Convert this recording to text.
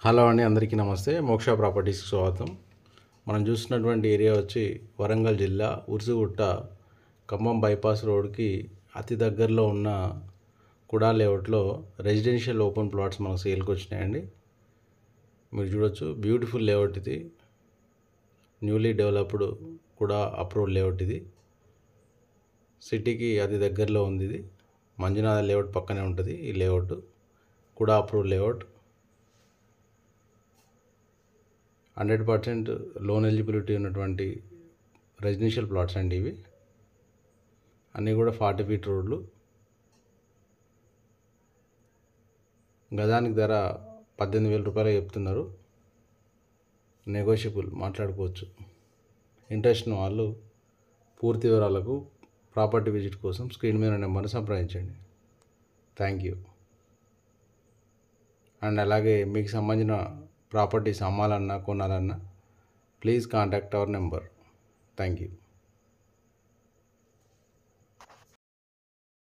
Hello అండి, అందరికీ నమస్తే. మోక్ష ప్రాపర్టీస్కి స్వాగతం. మనం చూస్తున్నటువంటి ఏరియా వచ్చి వరంగల్ జిల్లా ఉర్సుగుట్ట ఖమ్మం బైపాస్ రోడ్కి అతి దగ్గరలో ఉన్న కుడా లేఅవుట్లో రెసిడెన్షియల్ ఓపెన్ ప్లాట్స్ మనకు సేల్కి వచ్చినాయండి. మీరు చూడొచ్చు, బ్యూటిఫుల్ లేఅవుట్ ఇది. న్యూలీ డెవలప్డ్ కూడా అప్రూవ్డ్ లేఅవుట్ ఇది. సిటీకి అతి దగ్గరలో ఉంది. ఇది మంజునాథ లేఅవుట్ పక్కనే ఉంటుంది. ఈ లేఅవుట్ కూడా అప్రూవ్డ్ లేఅవుట్. 100% లోన్ ఎలిజిబిలిటీ ఉన్నటువంటి రెసిడెన్షియల్ ప్లాట్స్ అండి ఇవి. అన్నీ కూడా 40 ఫీట్ రోడ్లు. గజానికి ధర 18,000 రూపాయలు చెప్తున్నారు. నెగోషియబుల్, మాట్లాడుకోవచ్చు. ఇంట్రెస్ట్ ఉన్న వాళ్ళు పూర్తి వివరాలకు ప్రాపర్టీ విజిట్ కోసం స్క్రీన్ మీద నెంబర్ని సంప్రదించండి. Thank you. అండ్ అలాగే మీకు సంబంధించిన ప్రాపర్టీస్ అమ్మాలన్నా కొనాలన్నా please contact our number. Thank you.